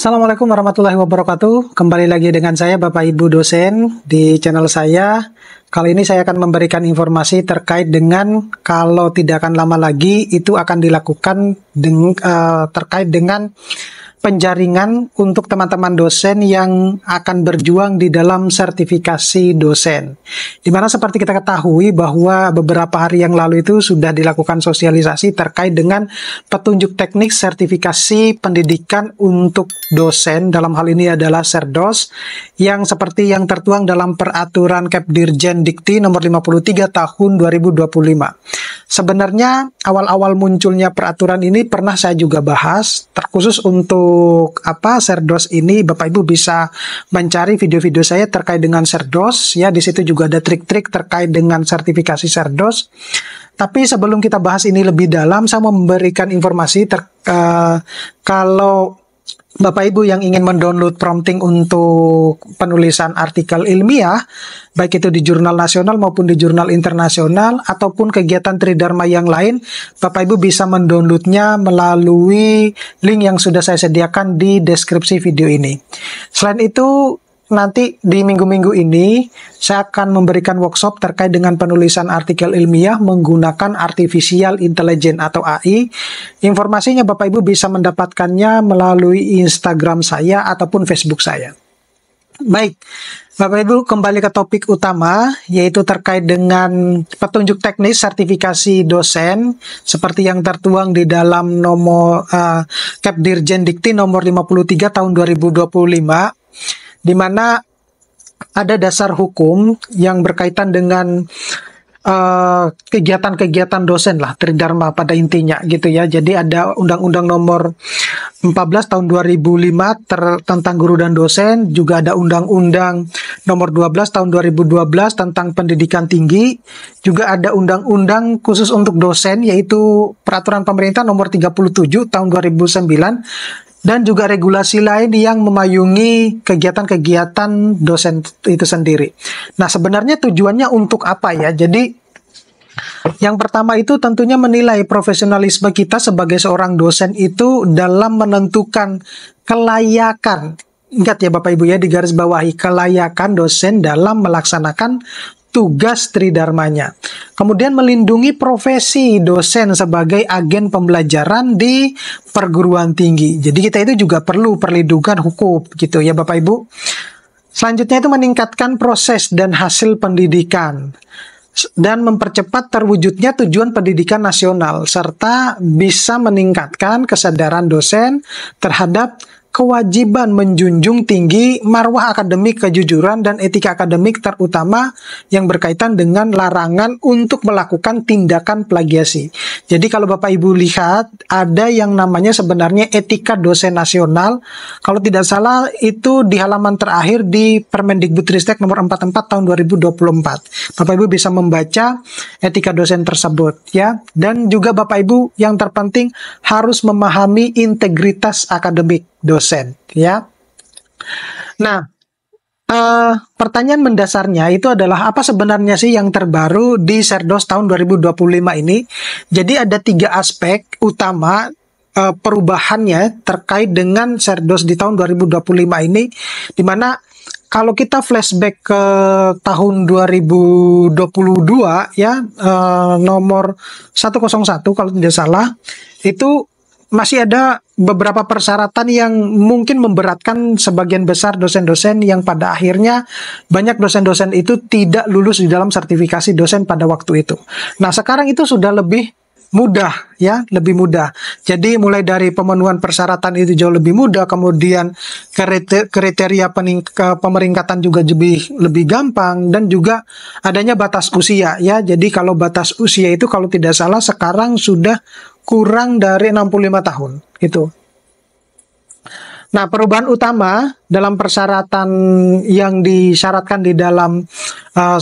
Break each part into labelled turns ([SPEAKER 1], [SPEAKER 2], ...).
[SPEAKER 1] Assalamualaikum warahmatullahi wabarakatuh. Kembali lagi dengan saya Bapak Ibu dosen di channel saya. Kali ini saya akan memberikan informasi terkait dengan kalau tidak akan lama lagi itu akan dilakukan terkait dengan penjaringan untuk teman-teman dosen yang akan berjuang di dalam sertifikasi dosen. Dimana seperti kita ketahui bahwa beberapa hari yang lalu itu sudah dilakukan sosialisasi terkait dengan petunjuk teknik sertifikasi pendidikan untuk dosen, dalam hal ini adalah Serdos, yang seperti yang tertuang dalam peraturan Kepdirjen Dikti nomor 53 tahun 2025. Sebenarnya awal-awal munculnya peraturan ini pernah saya juga bahas, terkhusus untuk Serdos ini Bapak Ibu bisa mencari video-video saya terkait dengan Serdos ya. Di situ juga ada trik-trik terkait dengan sertifikasi Serdos. Tapi sebelum kita bahas ini lebih dalam, saya mau memberikan informasi kalau Bapak Ibu yang ingin mendownload prompting untuk penulisan artikel ilmiah, baik itu di jurnal nasional maupun di jurnal internasional, ataupun kegiatan Tridharma yang lain, Bapak Ibu bisa mendownloadnya melalui link yang sudah saya sediakan di deskripsi video ini. Selain itu, nanti di minggu-minggu ini saya akan memberikan workshop terkait dengan penulisan artikel ilmiah menggunakan Artificial Intelligence atau AI. Informasinya Bapak Ibu bisa mendapatkannya melalui Instagram saya ataupun Facebook saya. Baik, Bapak Ibu kembali ke topik utama, yaitu terkait dengan petunjuk teknis sertifikasi dosen seperti yang tertuang di dalam nomor Kepdirjen Dikti nomor 53 tahun 2025. Di mana ada dasar hukum yang berkaitan dengan kegiatan-kegiatan dosen lah, Tridharma pada intinya gitu ya. Jadi ada Undang-Undang nomor 14 tahun 2005 tentang guru dan dosen, juga ada Undang-Undang nomor 12 tahun 2012 tentang pendidikan tinggi, juga ada Undang-Undang khusus untuk dosen yaitu Peraturan Pemerintah nomor 37 tahun 2009. Dan juga regulasi lain yang memayungi kegiatan-kegiatan dosen itu sendiri. Nah, sebenarnya tujuannya untuk apa ya? Jadi, yang pertama itu tentunya menilai profesionalisme kita sebagai seorang dosen itu dalam menentukan kelayakan. Ingat ya Bapak Ibu ya, di garis bawahi kelayakan dosen dalam melaksanakan tugas tridharmanya. Kemudian melindungi profesi dosen sebagai agen pembelajaran di perguruan tinggi. Jadi kita itu juga perlu perlindungan hukum gitu ya Bapak Ibu. Selanjutnya itu meningkatkan proses dan hasil pendidikan dan mempercepat terwujudnya tujuan pendidikan nasional serta bisa meningkatkan kesadaran dosen terhadap kewajiban menjunjung tinggi marwah akademik, kejujuran, dan etika akademik, terutama yang berkaitan dengan larangan untuk melakukan tindakan plagiasi. Jadi kalau Bapak Ibu lihat, ada yang namanya sebenarnya etika dosen nasional. Kalau tidak salah, itu di halaman terakhir di Permendikbudristek nomor 44 tahun 2024. Bapak Ibu bisa membaca etika dosen tersebut ya. Dan juga Bapak Ibu yang terpenting harus memahami integritas akademik dosen ya. Nah, pertanyaan mendasarnya itu adalah apa sebenarnya sih yang terbaru di Serdos tahun 2025 ini? Jadi ada 3 aspek utama perubahannya terkait dengan Serdos di tahun 2025 ini, di mana kalau kita flashback ke tahun 2022 ya, nomor 101 kalau tidak salah, itu masih ada beberapa persyaratan yang mungkin memberatkan sebagian besar dosen-dosen yang pada akhirnya banyak dosen-dosen itu tidak lulus di dalam sertifikasi dosen pada waktu itu. Nah, sekarang itu sudah lebih mudah ya, lebih mudah. Jadi mulai dari pemenuhan persyaratan itu jauh lebih mudah, kemudian kriteria pemeringkatan juga lebih gampang, dan juga adanya batas usia ya. Jadi kalau batas usia itu kalau tidak salah sekarang sudah kurang dari 65 tahun gitu. Nah, perubahan utama dalam persyaratan yang disyaratkan di dalam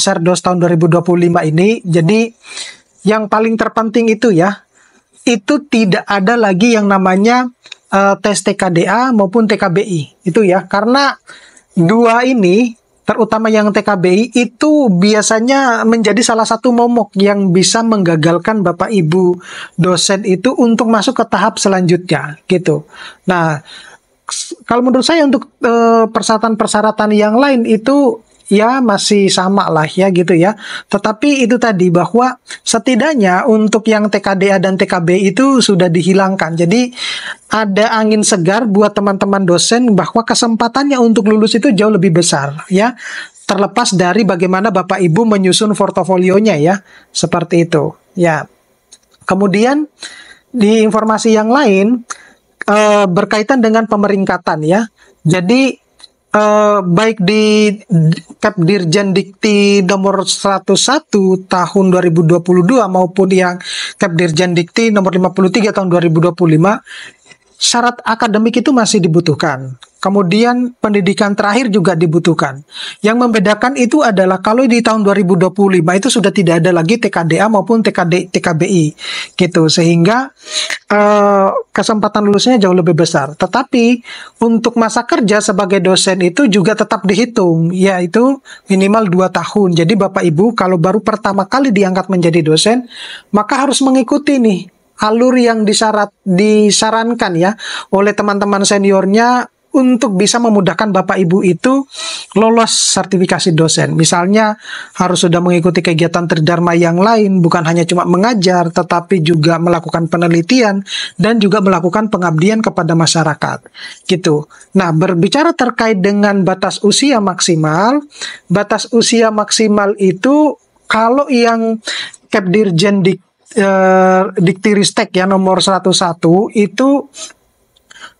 [SPEAKER 1] Serdos tahun 2025 ini, jadi yang paling terpenting itu ya, itu tidak ada lagi yang namanya tes TKDA maupun TKBI itu ya, karena dua ini terutama yang TKBI itu biasanya menjadi salah satu momok yang bisa menggagalkan Bapak Ibu dosen itu untuk masuk ke tahap selanjutnya gitu. Nah, kalau menurut saya untuk persyaratan-persyaratan yang lain itu ya masih sama lah ya gitu ya. Tetapi itu tadi bahwa setidaknya untuk yang TKDA dan TKB itu sudah dihilangkan. Jadi ada angin segar buat teman-teman dosen bahwa kesempatannya untuk lulus itu jauh lebih besar ya. Terlepas dari bagaimana Bapak Ibu menyusun portofolionya ya. Seperti itu ya. Kemudian di informasi yang lain berkaitan dengan pemeringkatan ya. Jadi baik di Kepdirjen Dikti nomor 101 tahun 2022 maupun yang Kepdirjen Dikti nomor 53 tahun 2025, syarat akademik itu masih dibutuhkan. Kemudian pendidikan terakhir juga dibutuhkan. Yang membedakan itu adalah kalau di tahun 2025 itu sudah tidak ada lagi TKDA maupun TKBI gitu, sehingga kesempatan lulusnya jauh lebih besar. Tetapi untuk masa kerja sebagai dosen itu juga tetap dihitung, yaitu minimal 2 tahun. Jadi Bapak Ibu kalau baru pertama kali diangkat menjadi dosen, maka harus mengikuti nih alur yang disarankan ya oleh teman-teman seniornya untuk bisa memudahkan Bapak Ibu itu lolos sertifikasi dosen. Misalnya harus sudah mengikuti kegiatan tridharma yang lain, bukan hanya cuma mengajar, tetapi juga melakukan penelitian dan juga melakukan pengabdian kepada masyarakat. Gitu. Nah, berbicara terkait dengan batas usia maksimal itu kalau yang Kepdirjen Diktiristek ya nomor 101 itu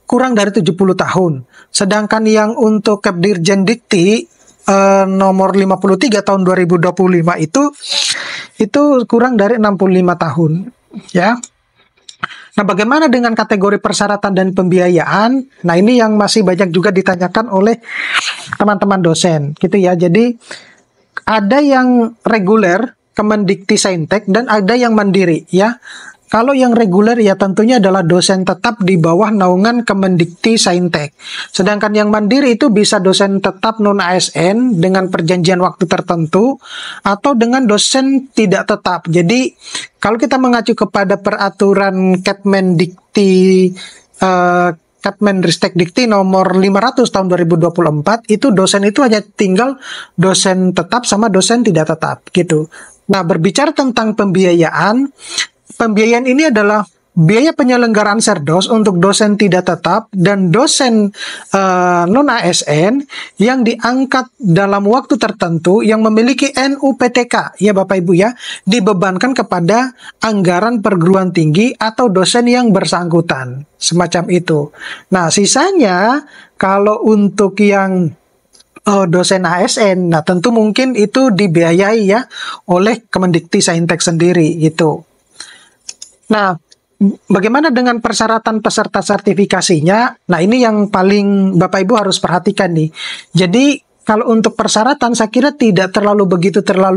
[SPEAKER 1] kurang dari 70 tahun. Sedangkan yang untuk Kepdirjen Dikti nomor 53 tahun 2025 itu kurang dari 65 tahun, ya. Nah, bagaimana dengan kategori persyaratan dan pembiayaan? Nah, ini yang masih banyak juga ditanyakan oleh teman-teman dosen, gitu ya. Jadi ada yang reguler Kemendikti Saintek dan ada yang mandiri, ya. Kalau yang reguler ya tentunya adalah dosen tetap di bawah naungan Kemendikti Saintek. Sedangkan yang mandiri itu bisa dosen tetap non ASN dengan perjanjian waktu tertentu atau dengan dosen tidak tetap. Jadi kalau kita mengacu kepada peraturan Kepmendristek Dikti nomor 500 tahun 2024 itu dosen itu hanya tinggal dosen tetap sama dosen tidak tetap gitu. Nah, berbicara tentang pembiayaan ini adalah biaya penyelenggaraan Serdos untuk dosen tidak tetap dan dosen non-ASN yang diangkat dalam waktu tertentu yang memiliki NUPTK, ya Bapak Ibu ya, dibebankan kepada anggaran perguruan tinggi atau dosen yang bersangkutan, semacam itu. Nah, sisanya kalau untuk yang dosen ASN, nah tentu mungkin itu dibiayai ya oleh Kemendikti Saintek sendiri gitu. Nah, bagaimana dengan persyaratan peserta sertifikasinya? Nah, ini yang paling Bapak Ibu harus perhatikan nih. Jadi, kalau untuk persyaratan saya kira tidak terlalu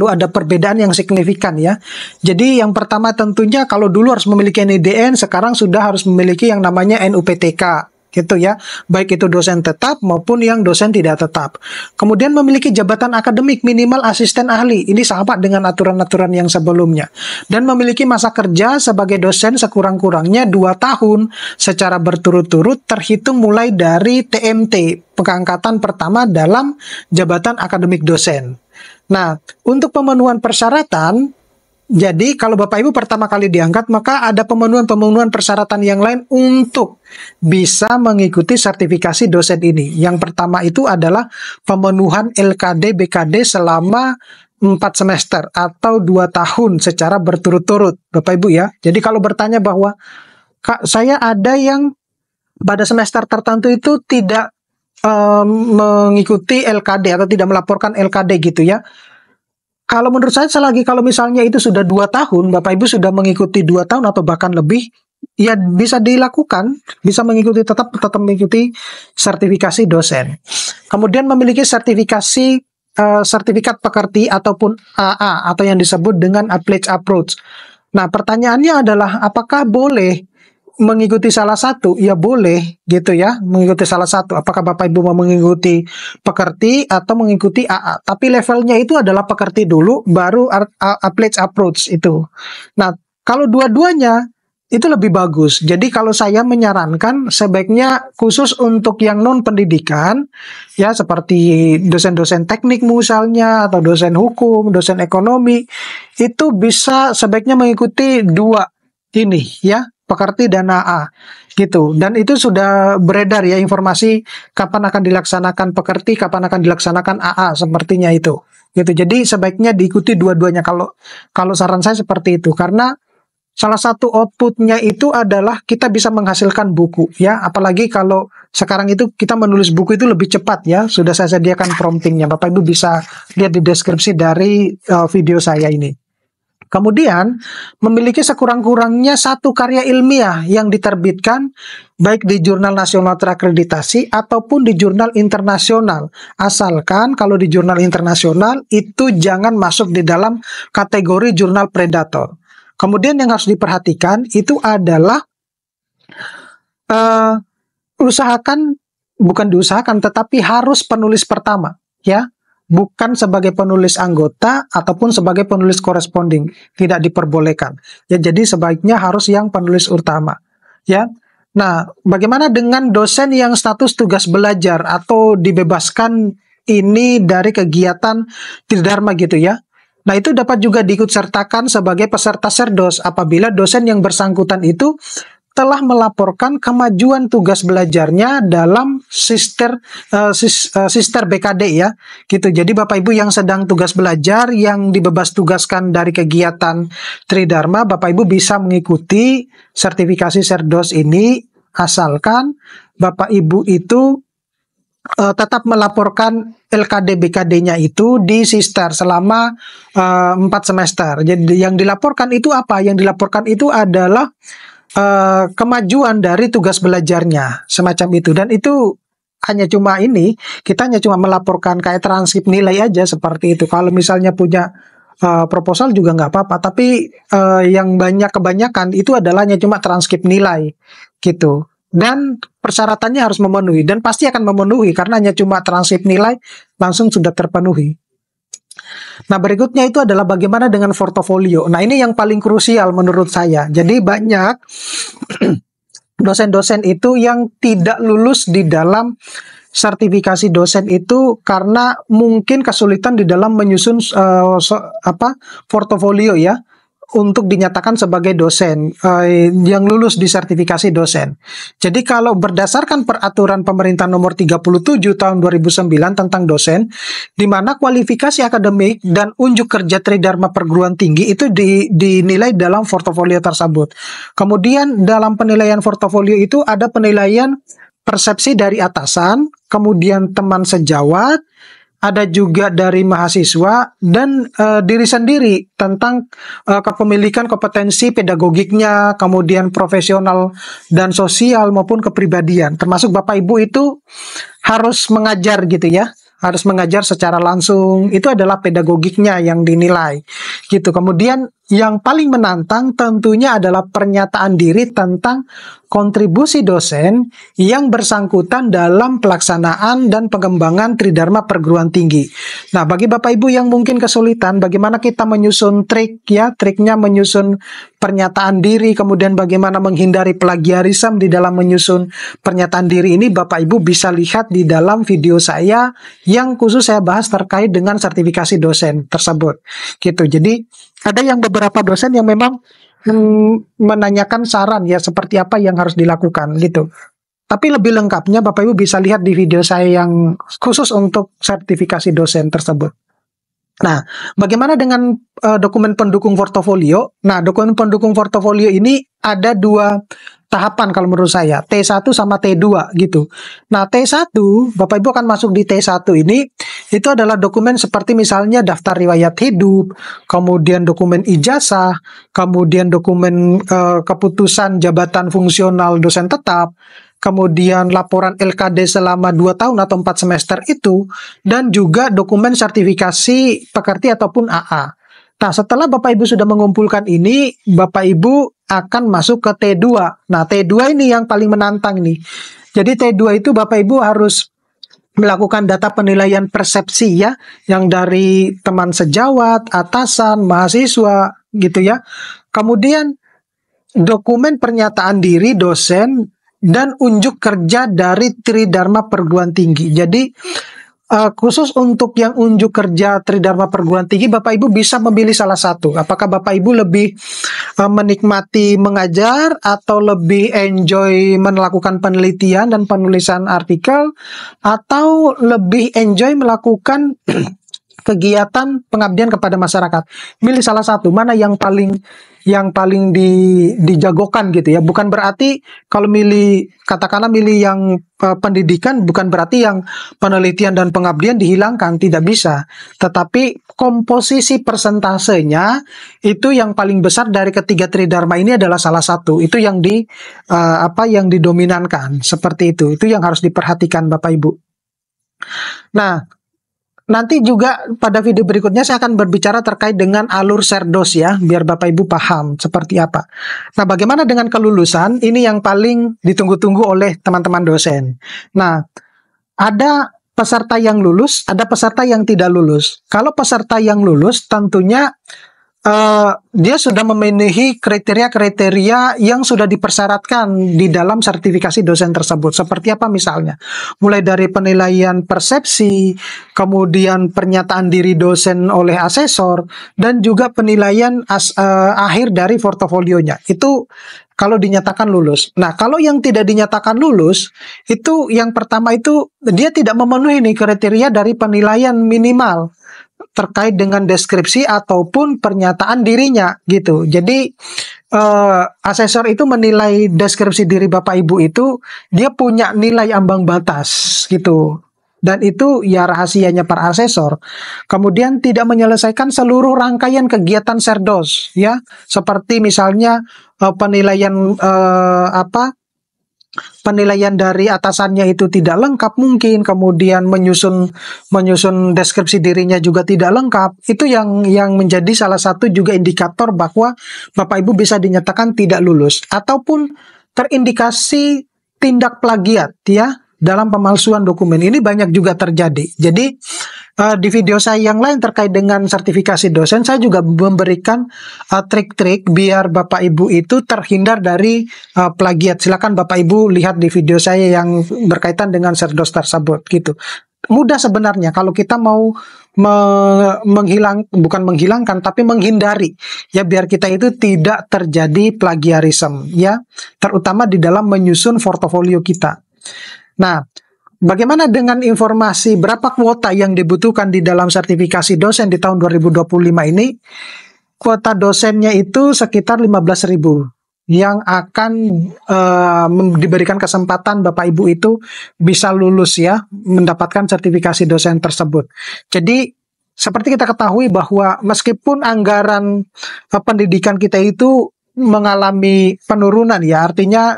[SPEAKER 1] ada perbedaan yang signifikan ya. Jadi, yang pertama tentunya kalau dulu harus memiliki NIDN, sekarang sudah harus memiliki yang namanya NUPTK. Gitu ya, baik itu dosen tetap maupun yang dosen tidak tetap. Kemudian memiliki jabatan akademik minimal asisten ahli, ini sama dengan aturan-aturan yang sebelumnya. Dan memiliki masa kerja sebagai dosen sekurang-kurangnya 2 tahun secara berturut-turut terhitung mulai dari TMT, pengangkatan pertama dalam jabatan akademik dosen. Nah, untuk pemenuhan persyaratan, jadi kalau Bapak Ibu pertama kali diangkat, maka ada pemenuhan persyaratan yang lain untuk bisa mengikuti sertifikasi dosen ini. Yang pertama itu adalah pemenuhan LKD BKD selama 4 semester atau 2 tahun secara berturut-turut, Bapak Ibu ya. Jadi kalau bertanya bahwa Kak, saya ada yang pada semester tertentu itu tidak mengikuti LKD atau tidak melaporkan LKD gitu ya. Kalau menurut saya selagi kalau misalnya itu sudah 2 tahun, Bapak Ibu sudah mengikuti 2 tahun atau bahkan lebih, ya bisa dilakukan, bisa mengikuti tetap mengikuti sertifikasi dosen. Kemudian memiliki sertifikat pekerti ataupun AA atau yang disebut dengan Applied Approach. Nah, pertanyaannya adalah apakah boleh mengikuti salah satu? Ya boleh gitu ya, mengikuti salah satu. Apakah Bapak Ibu mau mengikuti pekerti atau mengikuti AA? Tapi levelnya itu adalah pekerti dulu, baru Applied Approach itu. Nah, kalau dua-duanya itu lebih bagus. Jadi kalau saya menyarankan sebaiknya khusus untuk yang non pendidikan ya seperti dosen-dosen teknik misalnya atau dosen hukum, dosen ekonomi itu bisa sebaiknya mengikuti dua ini ya, Pekerti dan AA gitu. Dan itu sudah beredar ya informasi kapan akan dilaksanakan Pekerti, kapan akan dilaksanakan AA sepertinya itu. Gitu. Jadi sebaiknya diikuti dua-duanya kalau saran saya seperti itu karena salah satu outputnya itu adalah kita bisa menghasilkan buku ya, apalagi kalau sekarang itu kita menulis buku itu lebih cepat ya. Sudah saya sediakan promptingnya, Bapak Ibu bisa lihat di deskripsi dari video saya ini. Kemudian memiliki sekurang-kurangnya satu karya ilmiah yang diterbitkan baik di jurnal nasional terakreditasi ataupun di jurnal internasional. Asalkan kalau di jurnal internasional itu jangan masuk di dalam kategori jurnal predator. Kemudian yang harus diperhatikan itu adalah bukan diusahakan tetapi harus penulis pertama ya, bukan sebagai penulis anggota ataupun sebagai penulis corresponding, tidak diperbolehkan. Ya, jadi sebaiknya harus yang penulis utama ya. Nah, bagaimana dengan dosen yang status tugas belajar atau dibebaskan ini dari kegiatan Tridharma gitu ya? Nah, itu dapat juga diikutsertakan sebagai peserta serdos apabila dosen yang bersangkutan itu telah melaporkan kemajuan tugas belajarnya dalam sister BKD ya. Gitu. Jadi Bapak Ibu yang sedang tugas belajar yang dibebas tugaskan dari kegiatan Tridharma, Bapak Ibu bisa mengikuti sertifikasi serdos ini asalkan Bapak Ibu itu tetap melaporkan LKD BKD-nya itu di Sister selama 4 semester. Jadi yang dilaporkan itu apa? Yang dilaporkan itu adalah kemajuan dari tugas belajarnya, semacam itu. Dan itu hanya cuma ini, kita hanya cuma melaporkan kayak transkrip nilai aja seperti itu. Kalau misalnya punya proposal juga nggak apa-apa, tapi yang kebanyakan itu adalah hanya cuma transkrip nilai gitu. Dan persyaratannya harus memenuhi dan pasti akan memenuhi karena hanya cuma transkrip nilai langsung sudah terpenuhi. Nah, berikutnya itu adalah bagaimana dengan portofolio. Nah, ini yang paling krusial menurut saya. Jadi banyak dosen-dosen itu yang tidak lulus di dalam sertifikasi dosen itu karena mungkin kesulitan di dalam menyusun portofolio ya, untuk dinyatakan sebagai dosen yang lulus di sertifikasi dosen. Jadi kalau berdasarkan peraturan pemerintah nomor 37 tahun 2009 tentang dosen, di mana kualifikasi akademik dan unjuk kerja Tridharma perguruan tinggi itu dinilai dalam portofolio tersebut. Kemudian dalam penilaian portofolio itu ada penilaian persepsi dari atasan, kemudian teman sejawat, ada juga dari mahasiswa dan diri sendiri tentang kepemilikan kompetensi pedagogiknya, kemudian profesional dan sosial maupun kepribadian. Termasuk Bapak Ibu itu harus mengajar gitu ya, harus mengajar secara langsung. Itu adalah pedagogiknya yang dinilai gitu. Kemudian yang paling menantang tentunya adalah pernyataan diri tentang kontribusi dosen yang bersangkutan dalam pelaksanaan dan pengembangan Tridharma perguruan tinggi. Nah, bagi Bapak Ibu yang mungkin kesulitan bagaimana kita menyusun triknya menyusun pernyataan diri, kemudian bagaimana menghindari plagiarisme di dalam menyusun pernyataan diri ini, Bapak Ibu bisa lihat di dalam video saya yang khusus saya bahas terkait dengan sertifikasi dosen tersebut. Gitu. Jadi ada yang beberapa dosen yang memang menanyakan saran ya seperti apa yang harus dilakukan gitu. Tapi lebih lengkapnya Bapak Ibu bisa lihat di video saya yang khusus untuk sertifikasi dosen tersebut. Nah, bagaimana dengan dokumen pendukung portofolio? Nah, dokumen pendukung portofolio ini ada 2 tahapan kalau menurut saya, T1 sama T2 gitu. Nah, T1, Bapak Ibu akan masuk di T1 ini, itu adalah dokumen seperti misalnya daftar riwayat hidup, kemudian dokumen ijazah, kemudian dokumen keputusan jabatan fungsional dosen tetap, kemudian laporan LKD selama 2 tahun atau 4 semester itu, dan juga dokumen sertifikasi pekerti ataupun AA. Nah, setelah Bapak Ibu sudah mengumpulkan ini, Bapak Ibu akan masuk ke T2. Nah, T2 ini yang paling menantang nih. Jadi T2 itu Bapak Ibu harus melakukan data penilaian persepsi ya, yang dari teman sejawat, atasan, mahasiswa gitu ya. Kemudian dokumen pernyataan diri dosen dan unjuk kerja dari Tridharma Perguruan Tinggi. Jadi khusus untuk yang unjuk kerja Tridharma Perguruan Tinggi, Bapak Ibu bisa memilih salah satu. Apakah Bapak Ibu lebih menikmati mengajar atau lebih enjoy melakukan penelitian dan penulisan artikel, atau lebih enjoy melakukan kegiatan pengabdian kepada masyarakat. Milih salah satu, mana yang paling dijagokan gitu ya. Bukan berarti kalau katakanlah milih yang pendidikan, bukan berarti yang penelitian dan pengabdian dihilangkan, tidak bisa. Tetapi komposisi persentasenya itu yang paling besar dari ketiga tridharma ini adalah salah satu. Itu yang yang didominankan, seperti itu. Itu yang harus diperhatikan Bapak Ibu. Nah, nanti juga pada video berikutnya saya akan berbicara terkait dengan alur Serdos ya, biar Bapak Ibu paham seperti apa. Nah, bagaimana dengan kelulusan? Ini yang paling ditunggu-tunggu oleh teman-teman dosen. Nah, ada peserta yang lulus, ada peserta yang tidak lulus. Kalau peserta yang lulus tentunya dia sudah memenuhi kriteria-kriteria yang sudah dipersyaratkan di dalam sertifikasi dosen tersebut. Seperti apa misalnya? Mulai dari penilaian persepsi, kemudian pernyataan diri dosen oleh asesor, dan juga penilaian akhir dari portofolionya. Itu kalau dinyatakan lulus. Nah, kalau yang tidak dinyatakan lulus, itu yang pertama itu dia tidak memenuhi nih kriteria dari penilaian minimal terkait dengan deskripsi ataupun pernyataan dirinya gitu. Jadi asesor itu menilai deskripsi diri Bapak Ibu itu dia punya nilai ambang batas gitu. Dan itu ya rahasianya para asesor. Kemudian tidak menyelesaikan seluruh rangkaian kegiatan Serdos ya. Seperti misalnya penilaian penilaian dari atasannya itu tidak lengkap mungkin, kemudian menyusun deskripsi dirinya juga tidak lengkap. Itu yang menjadi salah satu juga indikator bahwa Bapak Ibu bisa dinyatakan tidak lulus ataupun terindikasi tindak plagiat ya dalam pemalsuan dokumen. Ini banyak juga terjadi. Jadi di video saya yang lain terkait dengan sertifikasi dosen, saya juga memberikan trik-trik biar Bapak Ibu itu terhindar dari plagiat. Silakan Bapak Ibu lihat di video saya yang berkaitan dengan Serdos tersebut gitu. Mudah sebenarnya kalau kita mau bukan menghilangkan tapi menghindari ya, biar kita itu tidak terjadi plagiarisme ya, terutama di dalam menyusun portofolio kita. Nah, bagaimana dengan informasi berapa kuota yang dibutuhkan di dalam sertifikasi dosen di tahun 2025 ini? Kuota dosennya itu sekitar 15.000 yang akan diberikan kesempatan Bapak Ibu itu bisa lulus ya, mendapatkan sertifikasi dosen tersebut. Jadi seperti kita ketahui bahwa meskipun anggaran pendidikan kita itu mengalami penurunan ya, artinya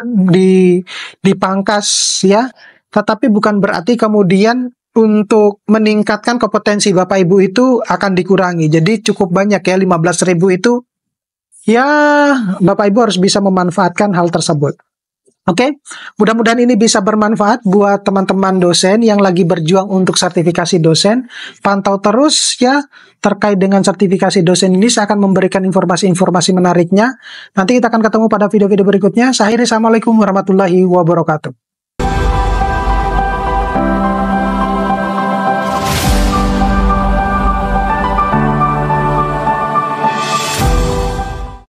[SPEAKER 1] dipangkas ya, tetapi bukan berarti kemudian untuk meningkatkan kompetensi Bapak Ibu itu akan dikurangi. Jadi cukup banyak ya, 15.000 itu ya, Bapak Ibu harus bisa memanfaatkan hal tersebut. Oke, mudah-mudahan ini bisa bermanfaat buat teman-teman dosen yang lagi berjuang untuk sertifikasi dosen. Pantau terus ya terkait dengan sertifikasi dosen ini, saya akan memberikan informasi-informasi menariknya. Nanti kita akan ketemu pada video-video berikutnya. Saya akhiri, assalamualaikum warahmatullahi wabarakatuh.